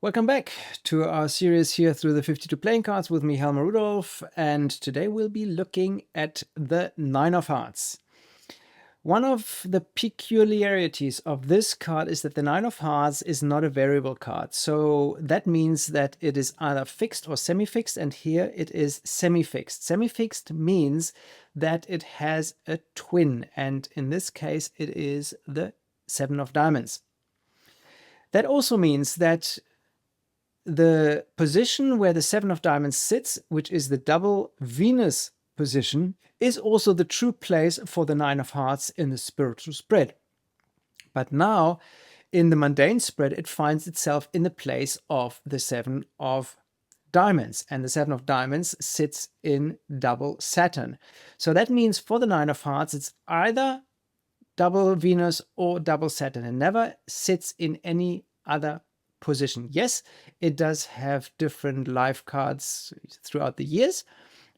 Welcome back to our series here through the 52 playing cards with me, Helmar Rudolph, and today we'll be looking at the Nine of Hearts. One of the peculiarities of this card is that the Nine of Hearts is not a variable card. So that means that it is either fixed or semi-fixed, and here it is semi-fixed. Semi-fixed means that it has a twin, and in this case it is the Seven of Diamonds. That also means that the position where the Seven of Diamonds sits, which is the double Venus position, is also the true place for the Nine of Hearts in the spiritual spread. But now, in the mundane spread, it finds itself in the place of the Seven of Diamonds, and the Seven of Diamonds sits in double Saturn. So that means for the Nine of Hearts, it's either double Venus or double Saturn. It never sits in any other position. Yes, it does have different life cards throughout the years,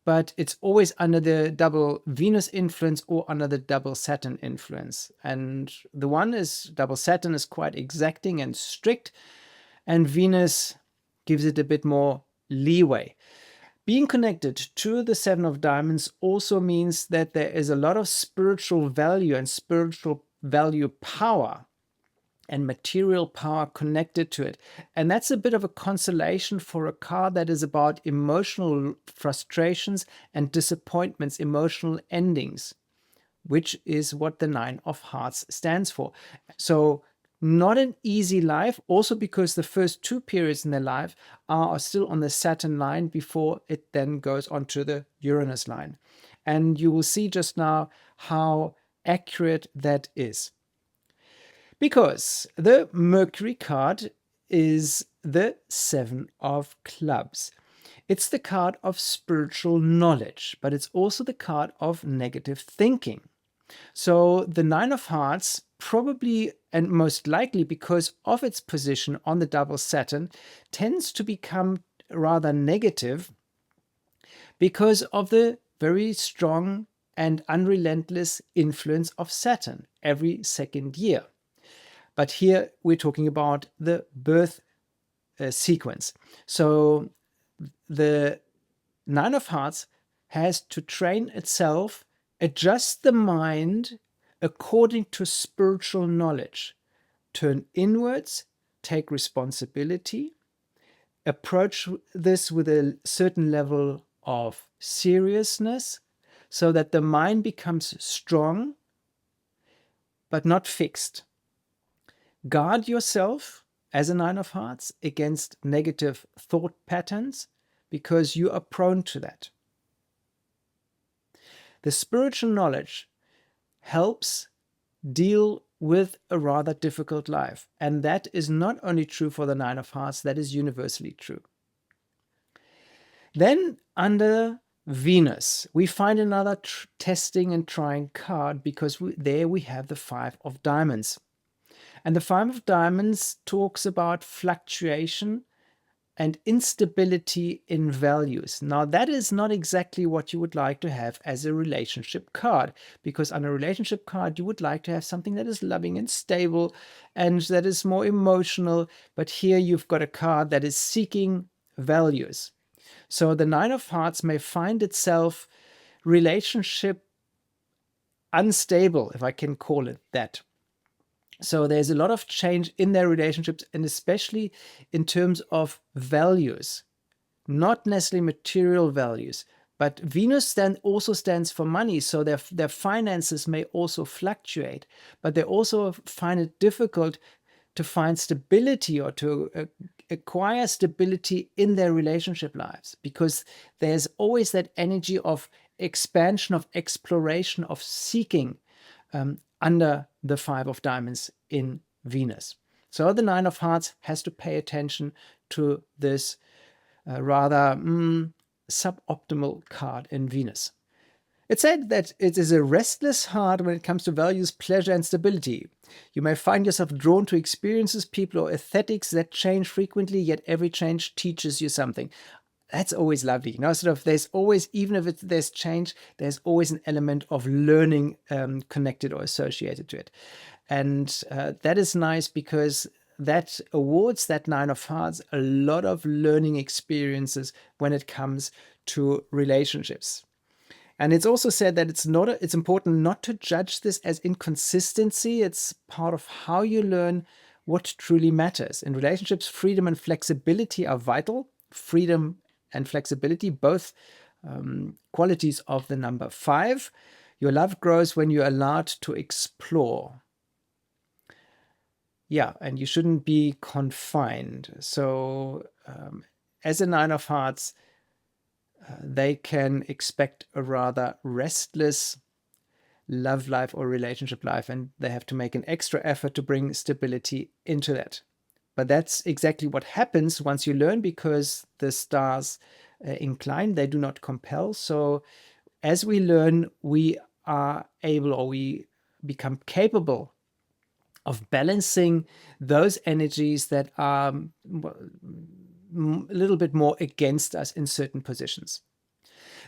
but it's always under the double Venus influence or under the double Saturn influence. And the one is double Saturn is quite exacting and strict, and Venus gives it a bit more leeway. Being connected to the Seven of Diamonds also means that there is a lot of spiritual value and spiritual value power and material power connected to it. And that's a bit of a consolation for a card that is about emotional frustrations and disappointments, emotional endings, which is what the Nine of Hearts stands for. So not an easy life, also because the first two periods in their life are still on the Saturn line before it then goes onto the Uranus line. And you will see just now how accurate that is. Because the Mercury card is the Seven of Clubs. It's the card of spiritual knowledge, but it's also the card of negative thinking. So the Nine of Hearts probably and most likely because of its position on the double Saturn tends to become rather negative because of the very strong and unrelentless influence of Saturn every second year. But here we're talking about the birth sequence. So the Nine of Hearts has to train itself, adjust the mind according to spiritual knowledge, turn inwards, take responsibility, approach this with a certain level of seriousness so that the mind becomes strong but not fixed. Guard yourself as a Nine of Hearts against negative thought patterns because you are prone to that. The spiritual knowledge helps deal with a rather difficult life. And that is not only true for the Nine of Hearts, that is universally true. Then under Venus, we find another testing and trying card because there we have the Five of Diamonds. And the Five of Diamonds talks about fluctuation and instability in values. Now, that is not exactly what you would like to have as a relationship card, because on a relationship card, you would like to have something that is loving and stable and that is more emotional. But here you've got a card that is seeking values. So the Nine of Hearts may find itself relationship unstable, if I can call it that. So there's a lot of change in their relationships, and especially in terms of values, not necessarily material values, but Venus also stands for money. So their finances may also fluctuate, but they also find it difficult to find stability or to acquire stability in their relationship lives, because there's always that energy of expansion, of exploration, of seeking under the Five of Diamonds in Venus. So the Nine of Hearts has to pay attention to this rather suboptimal card in Venus. It said that it is a restless heart when it comes to values, pleasure, and stability. You may find yourself drawn to experiences, people, or aesthetics that change frequently, yet every change teaches you something. That's always lovely. Sort of there's always, even if there's change, there's always an element of learning connected or associated to it. And that is nice because that awards that Nine of Hearts a lot of learning experiences when it comes to relationships. And it's also said that it's important not to judge this as inconsistency. It's part of how you learn what truly matters. In relationships, freedom and flexibility are vital. Freedom and flexibility, both qualities of the number 5. Your love grows when you're allowed to explore. Yeah, and you shouldn't be confined. So as a Nine of Hearts, they can expect a rather restless love life or relationship life, and they have to make an extra effort to bring stability into that. But that's exactly what happens once you learn, because the stars incline, they do not compel. So as we learn, we are able, or we become capable of balancing those energies that are a little bit more against us in certain positions.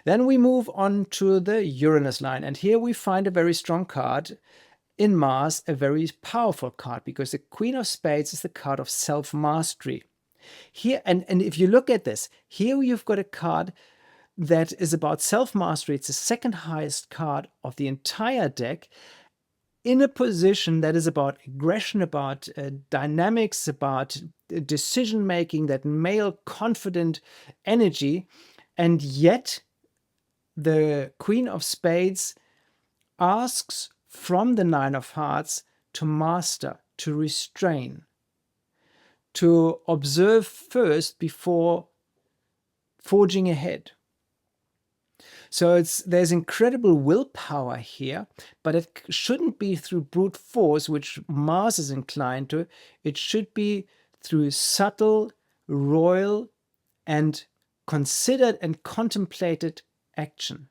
Then we move on to the Uranus line, and here we find a very strong card in Mars, a very powerful card, because the Queen of Spades is the card of self-mastery. Here, and if you look at this, here you've got a card that is about self-mastery. It's the second highest card of the entire deck, in a position that is about aggression, about dynamics, about decision-making, that male confident energy. And yet the Queen of Spades asks from the Nine of Hearts to master, to restrain, to observe first before forging ahead. So there's incredible willpower here, but it shouldn't be through brute force, which Mars is inclined to. It should be through subtle, royal, and considered and contemplated action.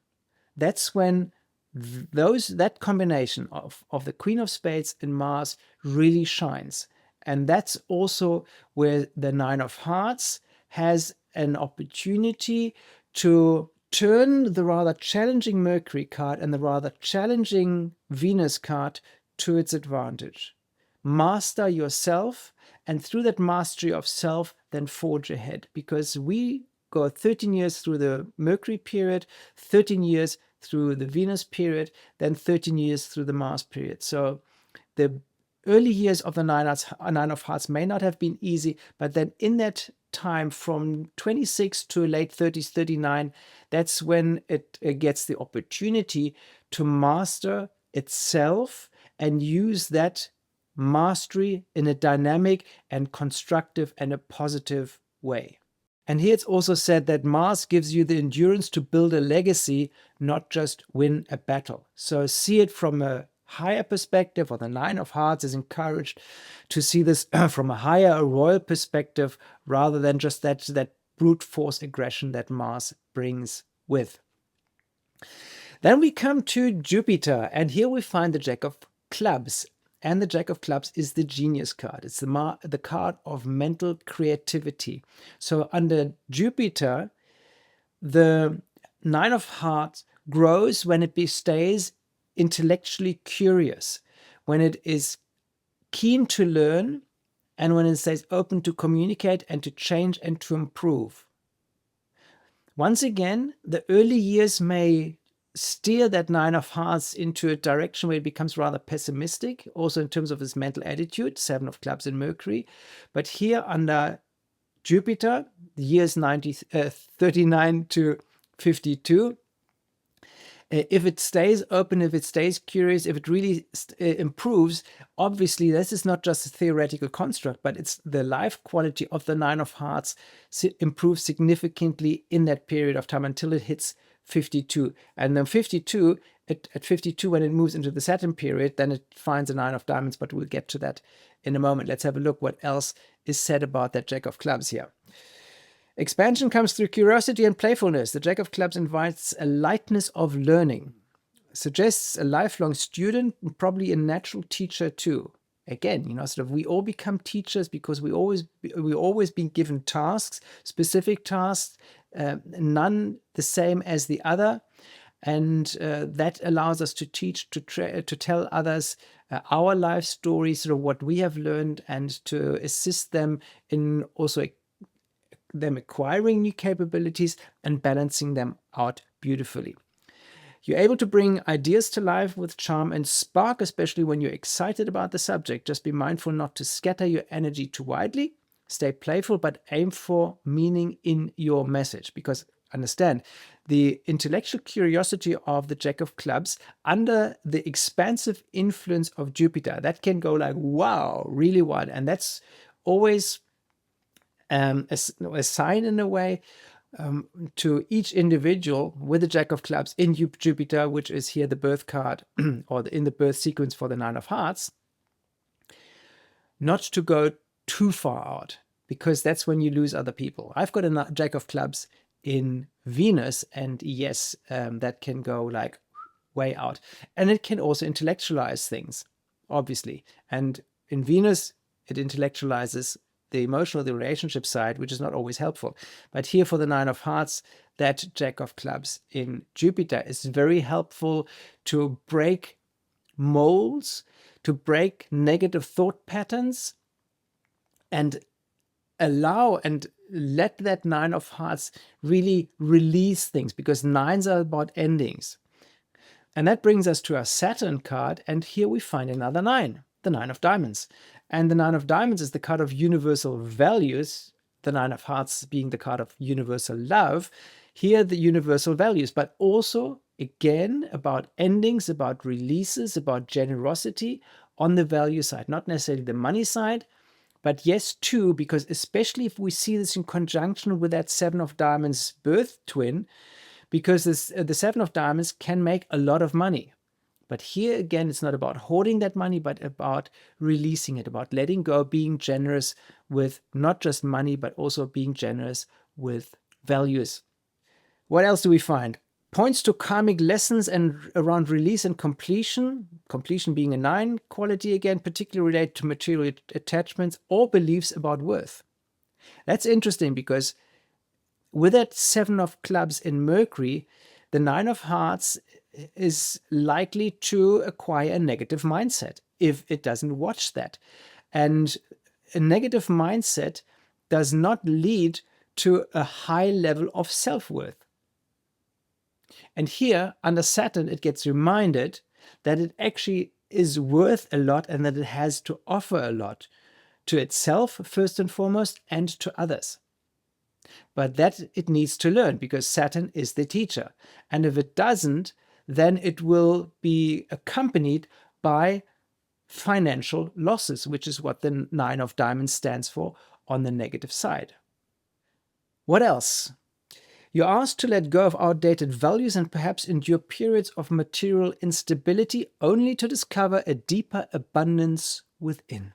That's when that combination of the Queen of Spades and Mars really shines. And that's also where the Nine of Hearts has an opportunity to turn the rather challenging Mercury card and the rather challenging Venus card to its advantage. Master yourself, and through that mastery of self, then forge ahead. Because we go 13 years through the Mercury period, 13 years through the Venus period, then 13 years through the Mars period. So the early years of the Nine of Hearts may not have been easy, but then in that time from 26 to late 30s, 39, that's when it gets the opportunity to master itself and use that mastery in a dynamic and constructive and a positive way. And here it's also said that Mars gives you the endurance to build a legacy, not just win a battle. So see it from a higher perspective, or the Nine of Hearts is encouraged to see this from a higher, a royal perspective, rather than just that brute force aggression that Mars brings with. Then we come to Jupiter, and here we find the Jack of Clubs. And the Jack of Clubs is the genius card. It's the card of mental creativity. So under Jupiter, the Nine of Hearts grows when it stays intellectually curious, when it is keen to learn, and when it stays open to communicate and to change and to improve. Once again, the early years may steer that Nine of Hearts into a direction where it becomes rather pessimistic, also in terms of his mental attitude, Seven of Clubs in Mercury. But here under Jupiter, the years 39 to 52, if it stays open, if it stays curious, if it really improves, obviously this is not just a theoretical construct, but it's the life quality of the Nine of Hearts improves significantly in that period of time until it hits 52. And then 52, at 52, when it moves into the Saturn period, then it finds a Nine of Diamonds, but we'll get to that in a moment. Let's have a look what else is said about that Jack of Clubs here. Expansion comes through curiosity and playfulness. The Jack of Clubs invites a lightness of learning, suggests a lifelong student, and probably a natural teacher too. Again, sort of we all become teachers because we always been given tasks, specific tasks, none the same as the other, and that allows us to teach, to tell others, our life stories, sort of what we have learned, and to assist them in also them acquiring new capabilities and balancing them out beautifully. You're able to bring ideas to life with charm and spark, especially when you're excited about the subject. Just be mindful not to scatter your energy too widely. Stay playful, but aim for meaning in your message. Because understand, the intellectual curiosity of the Jack of Clubs under the expansive influence of Jupiter, that can go like, wow, really wide. And that's always a sign in a way to each individual with the Jack of Clubs in Jupiter, which is here the birth card or in the birth sequence for the Nine of Hearts, not to go too far out, because that's when you lose other people. I've got a Jack of Clubs in Venus, and yes, that can go like way out. And it can also intellectualize things, obviously. And in Venus, it intellectualizes the emotional, the relationship side, which is not always helpful. But here for the Nine of Hearts, that Jack of Clubs in Jupiter is very helpful to break molds, to break negative thought patterns, and allow and let that Nine of Hearts really release things, because nines are about endings. And that brings us to our Saturn card, and here we find another nine, the Nine of Diamonds. And the Nine of Diamonds is the card of universal values, the Nine of Hearts being the card of universal love. Here, the universal values, but also, again, about endings, about releases, about generosity on the value side, not necessarily the money side, but yes, too, because especially if we see this in conjunction with that Seven of Diamonds birth twin, because the Seven of Diamonds can make a lot of money. But here again, it's not about hoarding that money, but about releasing it, about letting go, being generous with not just money, but also being generous with values. What else do we find? Points to karmic lessons and around release and completion. Completion being a 9 quality, again, particularly related to material attachments or beliefs about worth. That's interesting because with that 7 of clubs in Mercury, the 9 of hearts is likely to acquire a negative mindset if it doesn't watch that. And a negative mindset does not lead to a high level of self-worth. And here, under Saturn, it gets reminded that it actually is worth a lot and that it has to offer a lot to itself, first and foremost, and to others. But that it needs to learn, because Saturn is the teacher. And if it doesn't, then it will be accompanied by financial losses, which is what the 9 of Diamonds stands for on the negative side. What else? You're asked to let go of outdated values and perhaps endure periods of material instability, only to discover a deeper abundance within.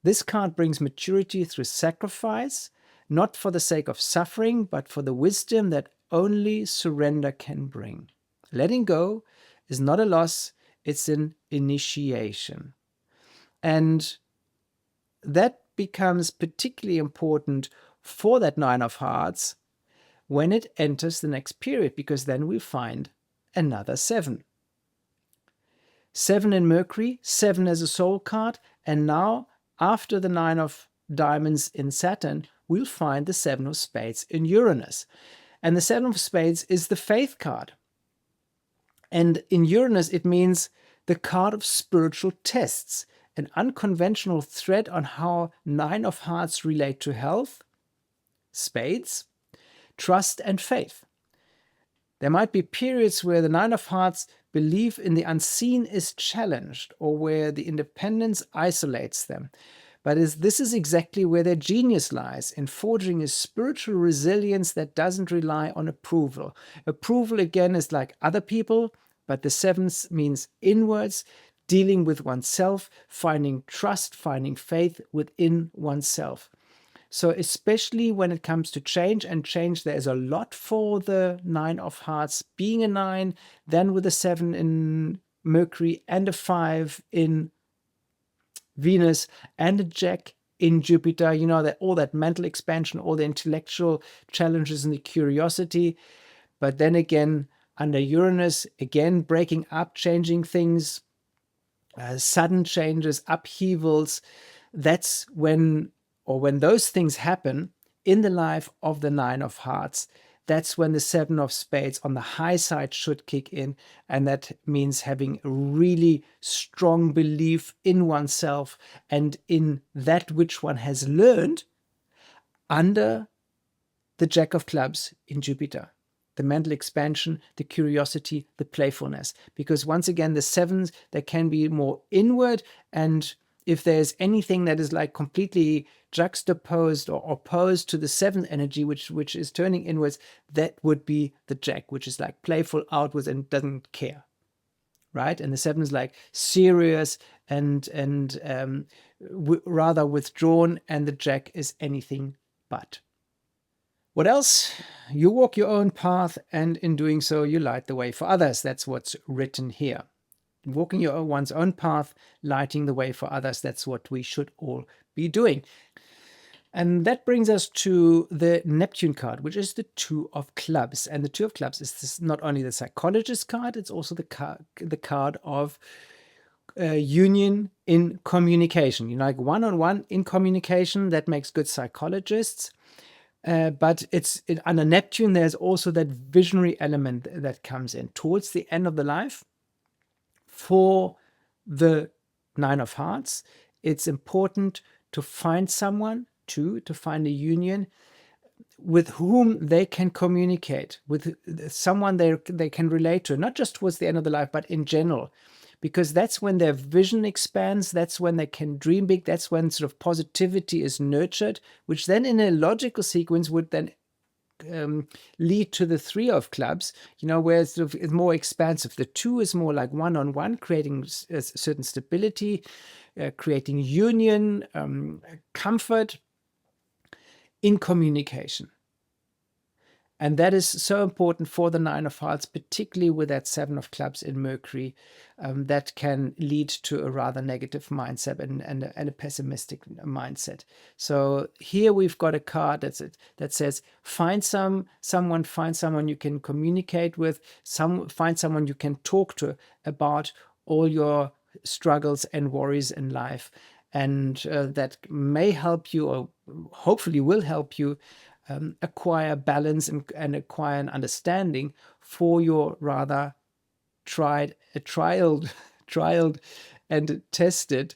This card brings maturity through sacrifice, not for the sake of suffering, but for the wisdom that only surrender can bring. Letting go is not a loss, it's an initiation. And that becomes particularly important for that 9 of hearts when it enters the next period, because then we find another 7. 7 in Mercury, 7 as a soul card, and now after the 9 of Diamonds in Saturn, we'll find the 7 of Spades in Uranus. And the 7 of Spades is the faith card. And in Uranus, it means the card of spiritual tests, an unconventional thread on how 9 of Hearts relate to health, Spades, trust and faith. There might be periods where the 9 of Hearts belief in the unseen is challenged, or where the independence isolates them. But this is exactly where their genius lies, in forging a spiritual resilience that doesn't rely on approval. Approval, again, is like other people, but the 7th means inwards, dealing with oneself, finding trust, finding faith within oneself. So especially when it comes to change, and change, there is a lot for the 9 of Hearts being a 9, then with a 7 in Mercury and a 5 in Venus and a Jack in Jupiter, you know, that all that mental expansion, all the intellectual challenges and the curiosity. But then again, under Uranus, again, breaking up, changing things, sudden changes, upheavals. That's when, or when those things happen in the life of the Nine of Hearts, that's when the Seven of Spades on the high side should kick in. And that means having a really strong belief in oneself and in that which one has learned under the Jack of Clubs in Jupiter. The mental expansion, the curiosity, the playfulness. Because once again, the sevens, they can be more inward. And if there's anything that is like completely juxtaposed or opposed to the seventh energy, which is turning inwards, that would be the Jack, which is like playful outwards and doesn't care. Right? And the seven is like serious and rather withdrawn, and the Jack is anything but. What else? You walk your own path, and in doing so, you light the way for others. That's what's written here. Walking one's own path, lighting the way for others, that's what we should all be doing. And that brings us to the Neptune card, which is the Two of Clubs. And the Two of Clubs is not only the psychologist card, it's also the card of union in communication. You know, like one-on-one in communication, that makes good psychologists. But under Neptune, there's also that visionary element that comes in towards the end of the life. For the Nine of Hearts, it's important to find someone, to find a union with whom they can communicate, with someone they can relate to, not just towards the end of the life, but in general. Because that's when their vision expands, that's when they can dream big, that's when sort of positivity is nurtured, which then in a logical sequence would then lead to the Three of Clubs, you know, where it's sort of more expansive. The two is more like one-on-one, creating a certain stability, creating union, comfort in communication. And that is so important for the Nine of Hearts, particularly with that Seven of Clubs in Mercury, that can lead to a rather negative mindset and a pessimistic mindset. So here we've got a card that says, find someone you can communicate with, find someone you can talk to about all your struggles and worries in life. And that may help you, or hopefully will help you, acquire balance and acquire an understanding for your rather trialed and tested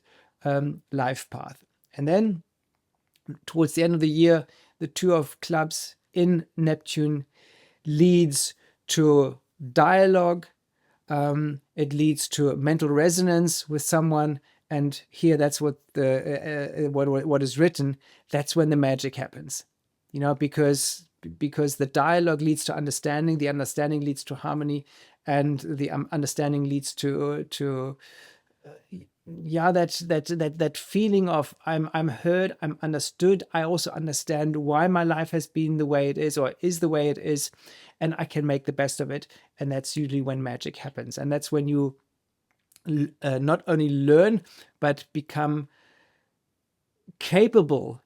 life path. And then towards the end of the year, the Two of Clubs in Neptune leads to dialogue. It leads to mental resonance with someone. And here, that's what what is written. That's when the magic happens. You know, because the dialogue leads to understanding, the understanding leads to harmony, and the understanding leads to that feeling of I'm heard, I'm understood. I also understand why my life has been the way it is, or is the way it is, and I can make the best of it. And that's usually when magic happens, and that's when you not only learn but become capable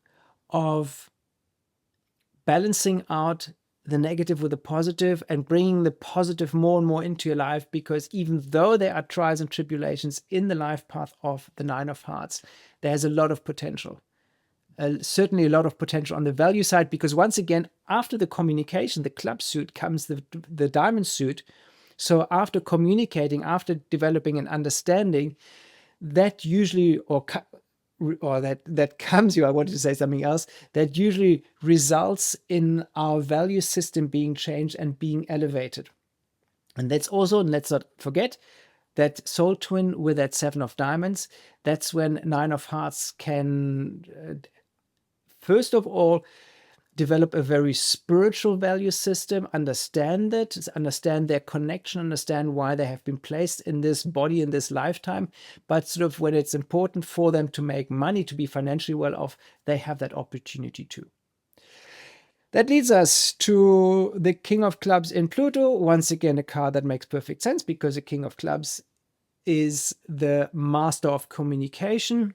of balancing out the negative with the positive and bringing the positive more and more into your life, because even though there are trials and tribulations in the life path of the Nine of Hearts, there's a lot of potential. Certainly a lot of potential on the value side, because once again, after the communication, the club suit, comes the diamond suit. So after communicating, after developing an understanding, that usually, that comes you, I wanted to say something else, that usually results in our value system being changed and being elevated. And that's also, and let's not forget, that soul twin with that Seven of Diamonds. That's when Nine of Hearts can, first of all, develop a very spiritual value system, understand their connection, understand why they have been placed in this body in this lifetime. But sort of when it's important for them to make money, to be financially well off, they have that opportunity too. That leads us to the King of Clubs in Pluto. Once again, a card that makes perfect sense, because the King of Clubs is the master of communication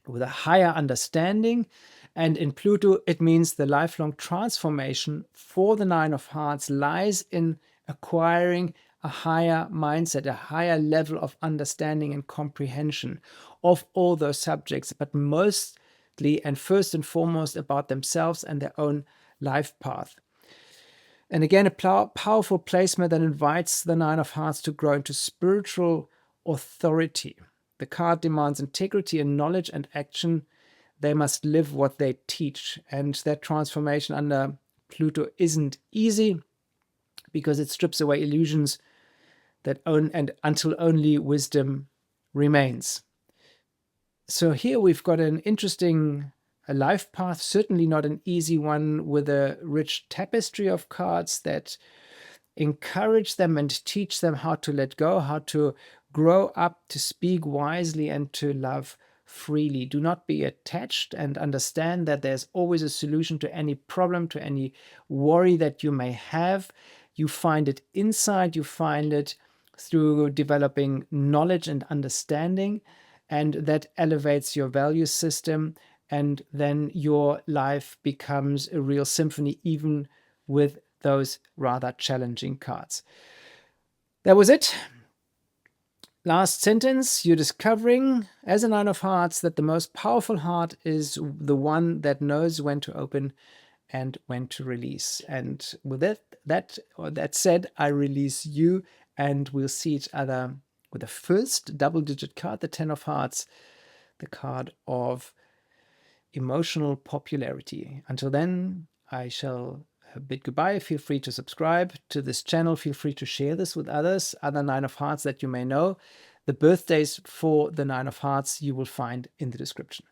with a higher understanding. And in Pluto, it means the lifelong transformation for the Nine of Hearts lies in acquiring a higher mindset, a higher level of understanding and comprehension of all those subjects, but mostly and first and foremost about themselves and their own life path. And again, a powerful placement that invites the Nine of Hearts to grow into spiritual authority. The card demands integrity and knowledge and action. They must live what they teach. And that transformation under Pluto isn't easy because it strips away illusions that until only wisdom remains. So here we've got an interesting life path, certainly not an easy one, with a rich tapestry of cards that encourage them and teach them how to let go, how to grow up, to speak wisely, and to love freely. Do not be attached, and understand that there's always a solution to any problem, to any worry that you may have. You find it inside, you find it through developing knowledge and understanding, and that elevates your value system, and then your life becomes a real symphony, even with those rather challenging cards. That was it. Last sentence, you're discovering as a Nine of Hearts that the most powerful heart is the one that knows when to open and when to release. And with that said, I release you, and we'll see each other with the first double-digit card, the Ten of Hearts, the card of emotional popularity. Until then, I shall bid goodbye. Feel free to subscribe to this channel. Feel free to share this with others, other Nine of Hearts that you may know. The birthdays for the Nine of Hearts you will find in the description.